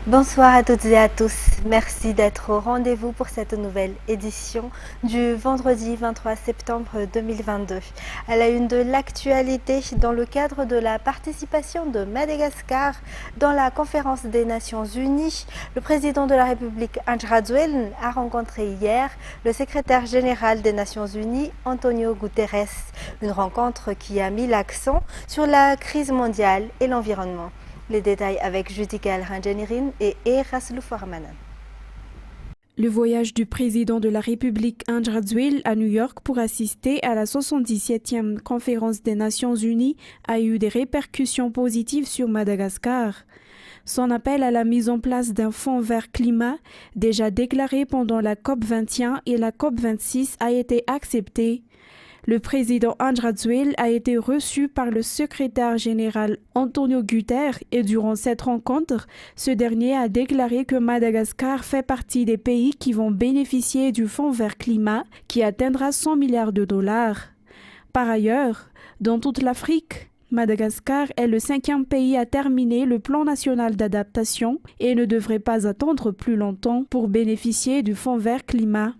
Bonsoir à toutes et à tous. Merci d'être au rendez-vous pour cette nouvelle édition du vendredi 23 septembre 2022. À la une de l'actualité, dans le cadre de la participation de Madagascar dans la conférence des Nations Unies, le président de la République Andry Rajoelina a rencontré hier le secrétaire général des Nations Unies Antonio Guterres. Une rencontre qui a mis l'accent sur la crise mondiale et l'environnement. Les détails avec Judika El-Ranjanirin et Eraslu Farmanan. Le voyage du président de la République Andry Rajoelina à New York pour assister à la 77e conférence des Nations Unies a eu des répercussions positives sur Madagascar. Son appel à la mise en place d'un fonds vert climat, déjà déclaré pendant la COP21 et la COP26, a été accepté. Le président Andry Rajoelina a été reçu par le secrétaire général Antonio Guterres et durant cette rencontre, ce dernier a déclaré que Madagascar fait partie des pays qui vont bénéficier du Fonds vert climat qui atteindra 100 milliards de dollars. Par ailleurs, dans toute l'Afrique, Madagascar est le 5e pays à terminer le plan national d'adaptation et ne devrait pas attendre plus longtemps pour bénéficier du Fonds vert climat.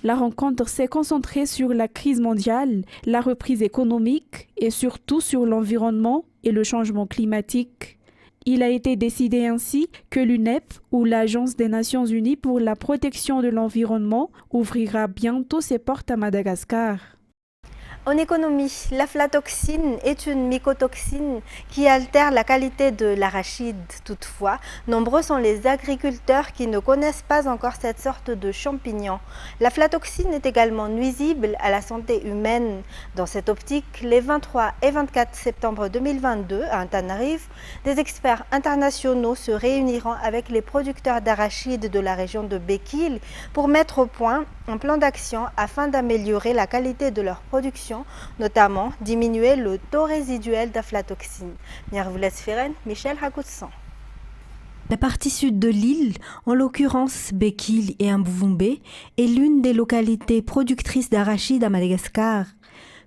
La rencontre s'est concentrée sur la crise mondiale, la reprise économique et surtout sur l'environnement et le changement climatique. Il a été décidé ainsi que l'UNEP, ou l'Agence des Nations Unies pour la protection de l'environnement, ouvrira bientôt ses portes à Madagascar. En économie, l'aflatoxine est une mycotoxine qui altère la qualité de l'arachide. Toutefois, nombreux sont les agriculteurs qui ne connaissent pas encore cette sorte de champignon. L'aflatoxine est également nuisible à la santé humaine. Dans cette optique, les 23 et 24 septembre 2022, à Antananarivo, des experts internationaux se réuniront avec les producteurs d'arachides de la région de Bekille pour mettre au point un plan d'action afin d'améliorer la qualité de leur production, notamment diminuer le taux résiduel d'aflatoxine. Michel Hakoutsan. La partie sud de l'île, en l'occurrence Bekille et Mbuvumbe, est l'une des localités productrices d'arachides à Madagascar.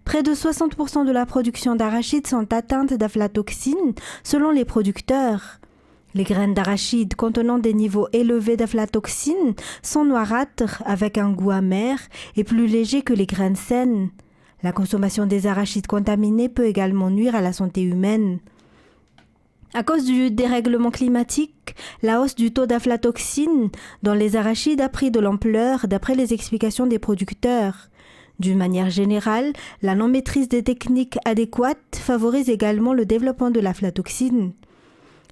Près de 60% de la production d'arachides sont atteintes d'aflatoxine selon les producteurs. Les graines d'arachide contenant des niveaux élevés d'aflatoxine sont noirâtres avec un goût amer et plus léger que les graines saines. La consommation des arachides contaminés peut également nuire à la santé humaine. À cause du dérèglement climatique, la hausse du taux d'aflatoxine dans les arachides a pris de l'ampleur d'après les explications des producteurs. D'une manière générale, la non-maîtrise des techniques adéquates favorise également le développement de l'aflatoxine.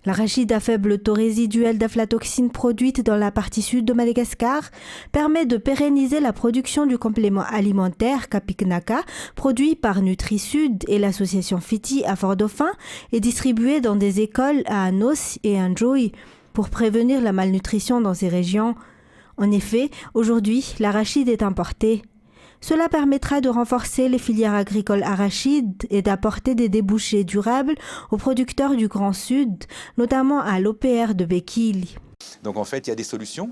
L'arachide à faible taux résiduel d'aflatoxine produite dans la partie sud de Madagascar permet de pérenniser la production du complément alimentaire Kapiknaka, produit par NutriSud et l'association Fiti à Fort-Dauphin et distribué dans des écoles à Anos et à Ndjoui pour prévenir la malnutrition dans ces régions. En effet, aujourd'hui, l'arachide est importé. Cela permettra de renforcer les filières agricoles arachides et d'apporter des débouchés durables aux producteurs du Grand Sud, notamment à l'OPR de Bekille. Donc en fait, il y a des solutions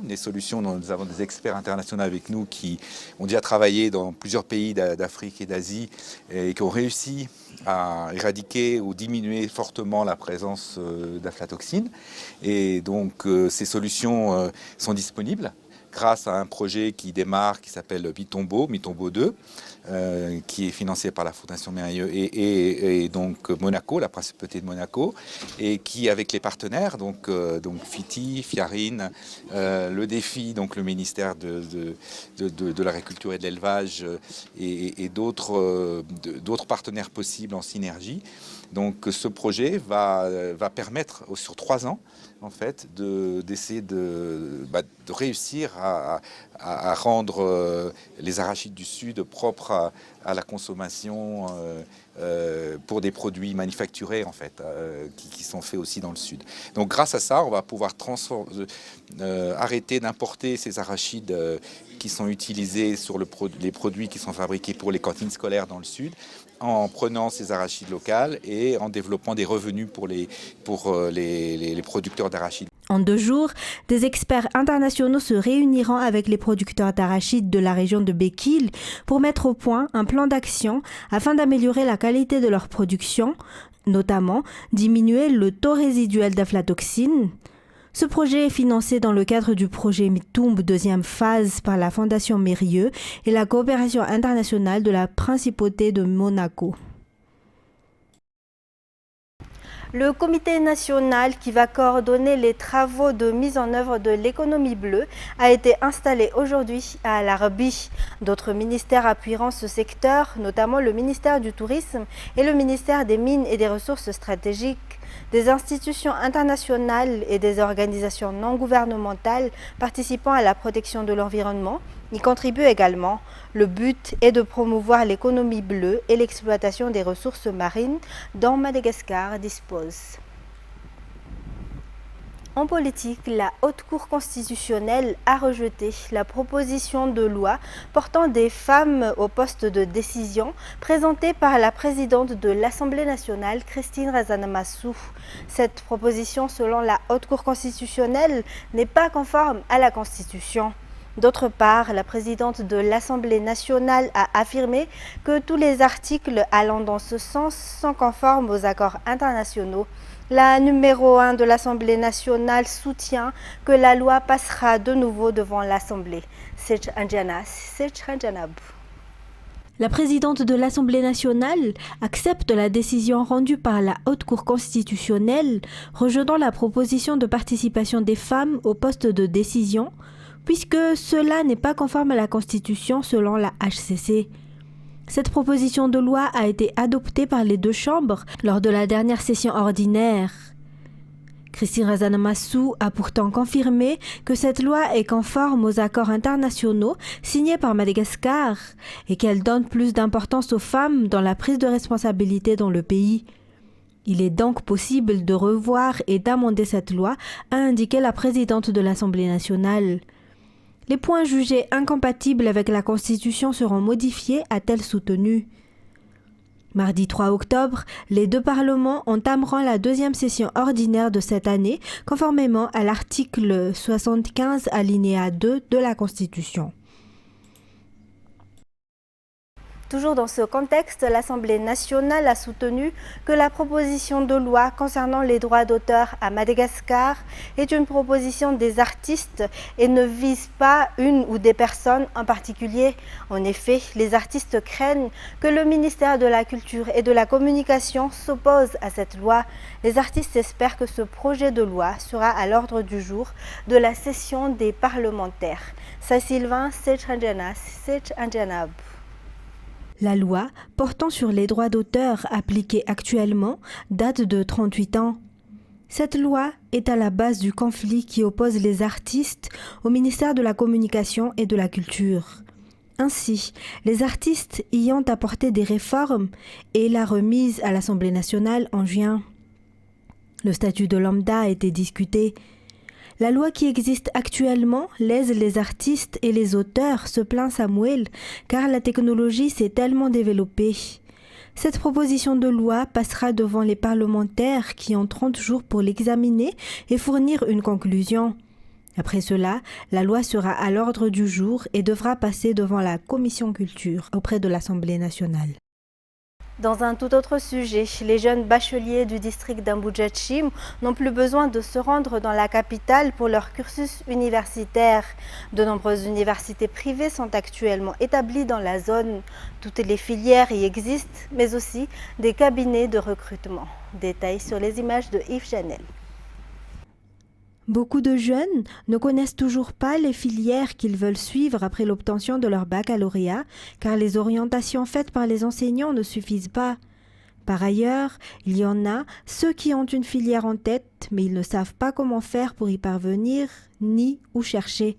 dont nous avons des experts internationaux avec nous qui ont déjà travaillé dans plusieurs pays d'Afrique et d'Asie et qui ont réussi à éradiquer ou diminuer fortement la présence d'aflatoxine. Et donc ces solutions sont disponibles grâce à un projet qui démarre, qui s'appelle Mitombo 2, qui est financé par la Fondation Mérieux et donc Monaco, la principauté de Monaco, et qui, avec les partenaires, donc Fiti, Fiarine, le défi, donc le ministère de l'Agriculture et de l'Élevage et d'autres partenaires possibles en synergie. Donc ce projet va permettre sur 3 ans en fait d'essayer de réussir à rendre les arachides du Sud propres à la consommation pour des produits manufacturés en fait qui sont faits aussi dans le Sud. Donc grâce à ça, on va pouvoir arrêter d'importer ces arachides qui sont utilisés sur les produits qui sont fabriqués pour les cantines scolaires dans le Sud, en prenant ces arachides locales et en développant des revenus pour les producteurs d'arachides. En 2 jours, des experts internationaux se réuniront avec les producteurs d'arachides de la région de Bekille pour mettre au point un plan d'action afin d'améliorer la qualité de leur production, notamment diminuer le taux résiduel d'aflatoxine. Ce projet est financé dans le cadre du projet Mitumb deuxième phase par la Fondation Mérieux et la coopération internationale de la Principauté de Monaco. Le comité national qui va coordonner les travaux de mise en œuvre de l'économie bleue a été installé aujourd'hui à Al Arbi. D'autres ministères appuieront ce secteur, notamment le ministère du Tourisme et le ministère des Mines et des Ressources stratégiques. Des institutions internationales et des organisations non gouvernementales participant à la protection de l'environnement y contribuent également. Le but est de promouvoir l'économie bleue et l'exploitation des ressources marines dont Madagascar dispose. En politique, la Haute Cour constitutionnelle a rejeté la proposition de loi portant des femmes au poste de décision présentée par la présidente de l'Assemblée nationale, Christine Razanamassou. Cette proposition, selon la Haute Cour constitutionnelle, n'est pas conforme à la Constitution. D'autre part, la présidente de l'Assemblée nationale a affirmé que tous les articles allant dans ce sens sont conformes aux accords internationaux. La numéro 1 de l'Assemblée nationale soutient que la loi passera de nouveau devant l'Assemblée. La présidente de l'Assemblée nationale accepte la décision rendue par la Haute Cour constitutionnelle rejetant la proposition de participation des femmes au poste de décision, puisque cela n'est pas conforme à la Constitution selon la HCC. Cette proposition de loi a été adoptée par les deux chambres lors de la dernière session ordinaire. Christine Razanamassou a pourtant confirmé que cette loi est conforme aux accords internationaux signés par Madagascar et qu'elle donne plus d'importance aux femmes dans la prise de responsabilité dans le pays. Il est donc possible de revoir et d'amender cette loi, a indiqué la présidente de l'Assemblée nationale. Les points jugés incompatibles avec la Constitution seront modifiés, a-t-elle soutenu. Mardi 3 octobre, les deux parlements entameront la deuxième session ordinaire de cette année, conformément à l'article 75 alinéa 2 de la Constitution. Toujours dans ce contexte, l'Assemblée nationale a soutenu que la proposition de loi concernant les droits d'auteur à Madagascar est une proposition des artistes et ne vise pas une ou des personnes en particulier. En effet, les artistes craignent que le ministère de la Culture et de la Communication s'oppose à cette loi. Les artistes espèrent que ce projet de loi sera à l'ordre du jour de la session des parlementaires. Sylvain Sechanjanab. La loi portant sur les droits d'auteur appliquée actuellement date de 38 ans. Cette loi est à la base du conflit qui oppose les artistes au ministère de la Communication et de la Culture. Ainsi, les artistes y ont apporté des réformes et la remise à l'Assemblée nationale en juin. Le statut de lambda a été discuté. La loi qui existe actuellement lèse les artistes et les auteurs, se plaint Samuel, car la technologie s'est tellement développée. Cette proposition de loi passera devant les parlementaires qui ont 30 jours pour l'examiner et fournir une conclusion. Après cela, la loi sera à l'ordre du jour et devra passer devant la Commission culture auprès de l'Assemblée nationale. Dans un tout autre sujet, les jeunes bacheliers du district d'Amboudjatchim n'ont plus besoin de se rendre dans la capitale pour leur cursus universitaire. De nombreuses universités privées sont actuellement établies dans la zone. Toutes les filières y existent, mais aussi des cabinets de recrutement. Détails sur les images de Yves Janel. Beaucoup de jeunes ne connaissent toujours pas les filières qu'ils veulent suivre après l'obtention de leur baccalauréat, car les orientations faites par les enseignants ne suffisent pas. Par ailleurs, il y en a ceux qui ont une filière en tête, mais ils ne savent pas comment faire pour y parvenir, ni où chercher.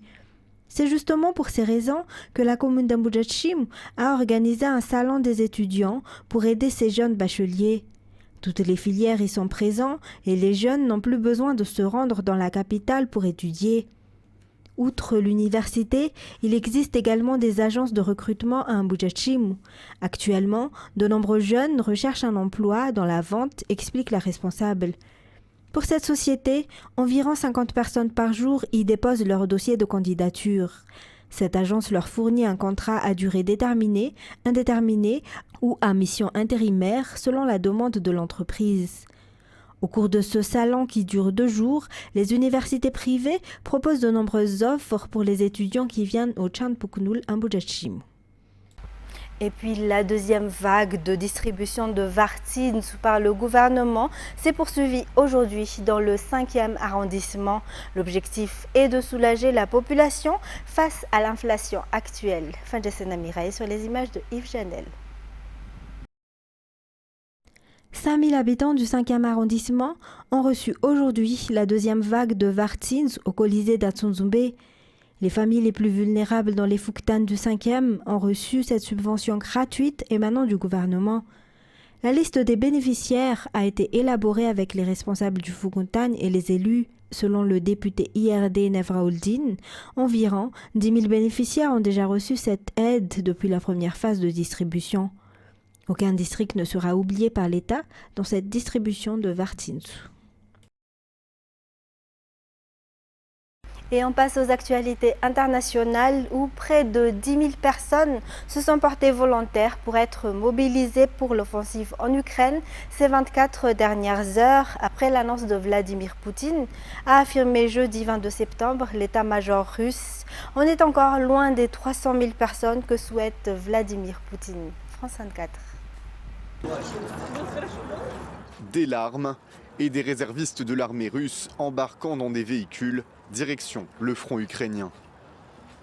C'est justement pour ces raisons que la commune d'Amboudjatchim a organisé un salon des étudiants pour aider ces jeunes bacheliers. Toutes les filières y sont présentes et les jeunes n'ont plus besoin de se rendre dans la capitale pour étudier. Outre l'université, il existe également des agences de recrutement à Amboudjatchim. Actuellement, de nombreux jeunes recherchent un emploi dans la vente, explique la responsable. Pour cette société, environ 50 personnes par jour y déposent leur dossier de candidature. Cette agence leur fournit un contrat à durée déterminée, indéterminée ou à mission intérimaire selon la demande de l'entreprise. Au cours de ce salon qui dure 2 jours, les universités privées proposent de nombreuses offres pour les étudiants qui viennent au Chanpuknul Ambujachim. Et puis la deuxième vague de distribution de vaccins par le gouvernement s'est poursuivie aujourd'hui dans le 5e arrondissement. L'objectif est de soulager la population face à l'inflation actuelle. Fanjasena Mireille sur les images de Yves Janel. 5000 habitants du 5e arrondissement ont reçu aujourd'hui la deuxième vague de vaccins au Colisée d'Atsunzumbe. Les familles les plus vulnérables dans les Fuktan du 5e ont reçu cette subvention gratuite émanant du gouvernement. La liste des bénéficiaires a été élaborée avec les responsables du Fuktan et les élus. Selon le député IRD Nevraouldine, environ 10 000 bénéficiaires ont déjà reçu cette aide depuis la première phase de distribution. Aucun district ne sera oublié par l'État dans cette distribution de vaccins. Et on passe aux actualités internationales où près de 10 000 personnes se sont portées volontaires pour être mobilisées pour l'offensive en Ukraine ces 24 dernières heures après l'annonce de Vladimir Poutine, a affirmé jeudi 22 septembre l'état-major russe. On est encore loin des 300 000 personnes que souhaite Vladimir Poutine. France 24. Des larmes et des réservistes de l'armée russe embarquant dans des véhicules, direction le front ukrainien.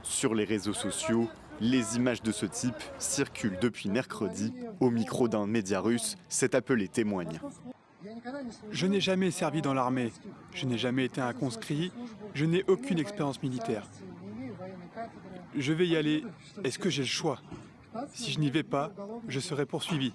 Sur les réseaux sociaux, les images de ce type circulent depuis mercredi. Au micro d'un média russe, cet appelé témoigne. Je n'ai jamais servi dans l'armée, je n'ai jamais été un conscrit, je n'ai aucune expérience militaire. Je vais y aller, est-ce que j'ai le choix? Si je n'y vais pas, je serai poursuivi.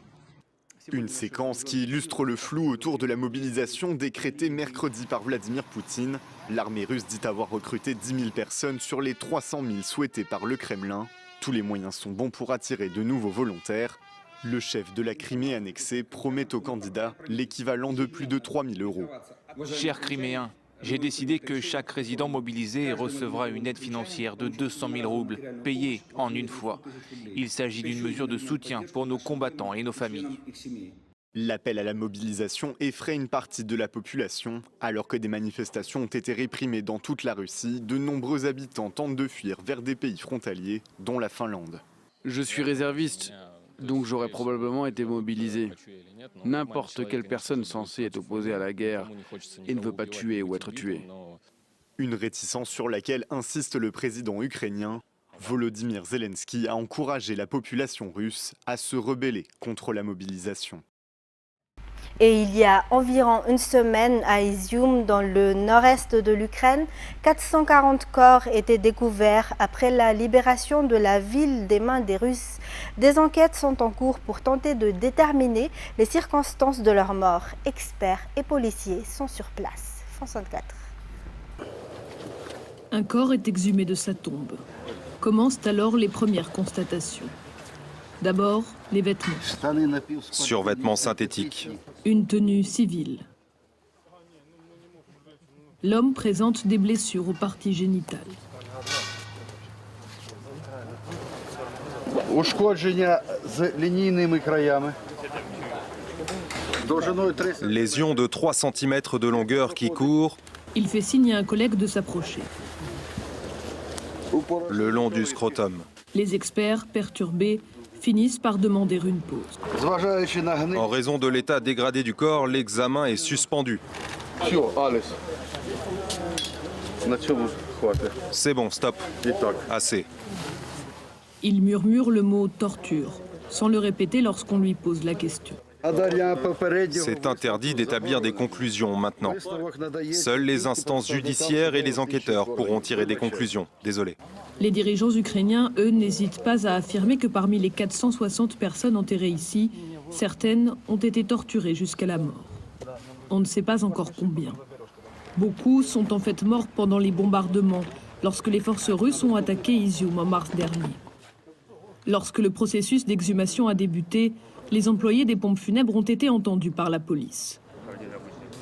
Une séquence qui illustre le flou autour de la mobilisation décrétée mercredi par Vladimir Poutine. L'armée russe dit avoir recruté 10 000 personnes sur les 300 000 souhaités par le Kremlin. Tous les moyens sont bons pour attirer de nouveaux volontaires. Le chef de la Crimée annexée promet aux candidats l'équivalent de plus de 3 000 €. Chers Criméens, j'ai décidé que chaque résident mobilisé recevra une aide financière de 200 000 roubles, payée en une fois. Il s'agit d'une mesure de soutien pour nos combattants et nos familles. L'appel à la mobilisation effraie une partie de la population. Alors que des manifestations ont été réprimées dans toute la Russie, de nombreux habitants tentent de fuir vers des pays frontaliers, dont la Finlande. Je suis réserviste, donc j'aurais probablement été mobilisé. N'importe quelle personne censée être opposée à la guerre et ne veut pas tuer ou être tuée. Une réticence sur laquelle insiste le président ukrainien. Volodymyr Zelensky a encouragé la population russe à se rebeller contre la mobilisation. Et il y a environ une semaine à Izium, dans le nord-est de l'Ukraine, 440 corps étaient découverts après la libération de la ville des mains des Russes. Des enquêtes sont en cours pour tenter de déterminer les circonstances de leur mort. Experts et policiers sont sur place. France 24. Un corps est exhumé de sa tombe. Commencent alors les premières constatations. D'abord, les vêtements. Survêtements synthétiques. Une tenue civile. L'homme présente des blessures aux parties génitales. Lésion de 3 cm de longueur qui court. Il fait signe à un collègue de s'approcher. Le long du scrotum. Les experts, perturbés, finissent par demander une pause. En raison de l'état dégradé du corps, l'examen est suspendu. C'est bon, stop. Assez. Il murmure le mot torture, sans le répéter lorsqu'on lui pose la question. C'est interdit d'établir des conclusions maintenant. Seules les instances judiciaires et les enquêteurs pourront tirer des conclusions. Désolé. Les dirigeants ukrainiens, eux, n'hésitent pas à affirmer que parmi les 460 personnes enterrées ici, certaines ont été torturées jusqu'à la mort. On ne sait pas encore combien. Beaucoup sont en fait morts pendant les bombardements, lorsque les forces russes ont attaqué Izium en mars dernier. Lorsque le processus d'exhumation a débuté, les employés des pompes funèbres ont été entendus par la police.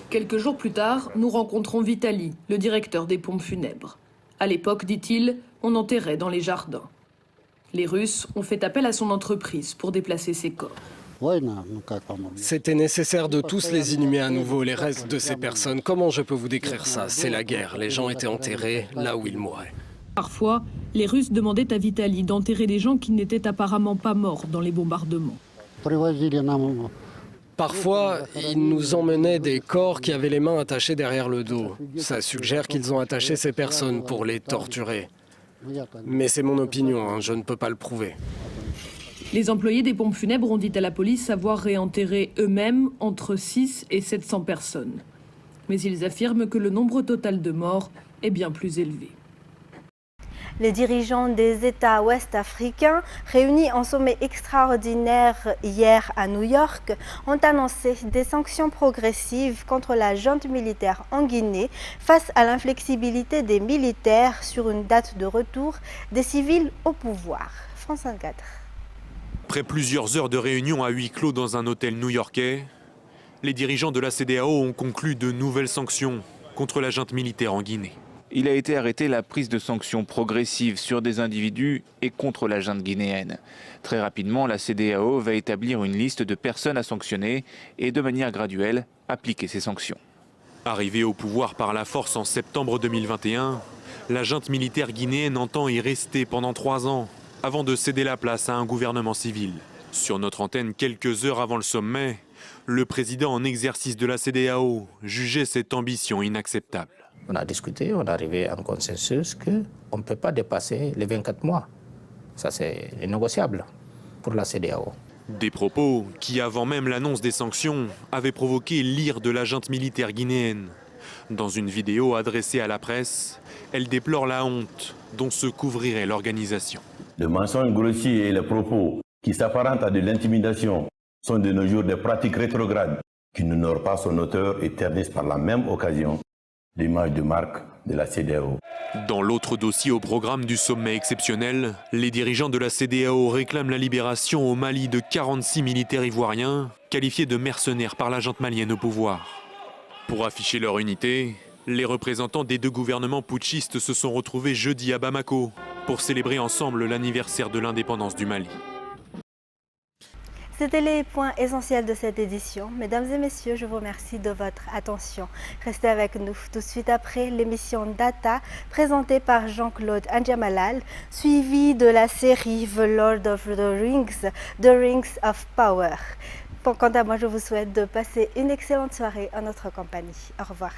Quelques jours plus tard, nous rencontrons Vitali, le directeur des pompes funèbres. À l'époque, dit-il, on enterrait dans les jardins. Les Russes ont fait appel à son entreprise pour déplacer ces corps. C'était nécessaire de tous les inhumer à nouveau, les restes de ces personnes. Comment je peux vous décrire ça? C'est la guerre. Les gens étaient enterrés là où ils mouraient. Parfois, les Russes demandaient à Vitali d'enterrer les gens qui n'étaient apparemment pas morts dans les bombardements. Parfois, ils nous emmenaient des corps qui avaient les mains attachées derrière le dos. Ça suggère qu'ils ont attaché ces personnes pour les torturer. Mais c'est mon opinion, hein, je ne peux pas le prouver. Les employés des pompes funèbres ont dit à la police savoir réenterrer eux-mêmes entre 6 et 700 personnes. Mais ils affirment que le nombre total de morts est bien plus élevé. Les dirigeants des États ouest-africains, réunis en sommet extraordinaire hier à New York, ont annoncé des sanctions progressives contre la junte militaire en Guinée face à l'inflexibilité des militaires sur une date de retour des civils au pouvoir. France 24. Après plusieurs heures de réunion à huis clos dans un hôtel new-yorkais, les dirigeants de la CEDEAO ont conclu de nouvelles sanctions contre la junte militaire en Guinée. Il a été arrêté la prise de sanctions progressives sur des individus et contre la junte guinéenne. Très rapidement, la CEDEAO va établir une liste de personnes à sanctionner et de manière graduelle appliquer ces sanctions. Arrivée au pouvoir par la force en septembre 2021, la junte militaire guinéenne entend y rester pendant 3 ans avant de céder la place à un gouvernement civil. Sur notre antenne, quelques heures avant le sommet, le président en exercice de la CEDEAO jugeait cette ambition inacceptable. On a discuté, on est arrivé à un consensus qu'on ne peut pas dépasser les 24 mois. Ça, c'est négociable pour la CEDEAO. Des propos qui, avant même l'annonce des sanctions, avaient provoqué l'ire de la junte militaire guinéenne. Dans une vidéo adressée à la presse, elle déplore la honte dont se couvrirait l'organisation. Le mensonge grossier et les propos qui s'apparentent à de l'intimidation sont de nos jours des pratiques rétrogrades qui n'honorent pas son auteur et ternissent par la même occasion l'image de marque de la CEDEAO. Dans l'autre dossier au programme du sommet exceptionnel, les dirigeants de la CEDEAO réclament la libération au Mali de 46 militaires ivoiriens, qualifiés de mercenaires par la junte malienne au pouvoir. Pour afficher leur unité, les représentants des 2 gouvernements putschistes se sont retrouvés jeudi à Bamako pour célébrer ensemble l'anniversaire de l'indépendance du Mali. C'était les points essentiels de cette édition. Mesdames et messieurs, je vous remercie de votre attention. Restez avec nous tout de suite après l'émission Data, présentée par Jean-Claude Andjamalal, suivie de la série The Lord of the Rings, The Rings of Power. Quant à moi, je vous souhaite de passer une excellente soirée en notre compagnie. Au revoir.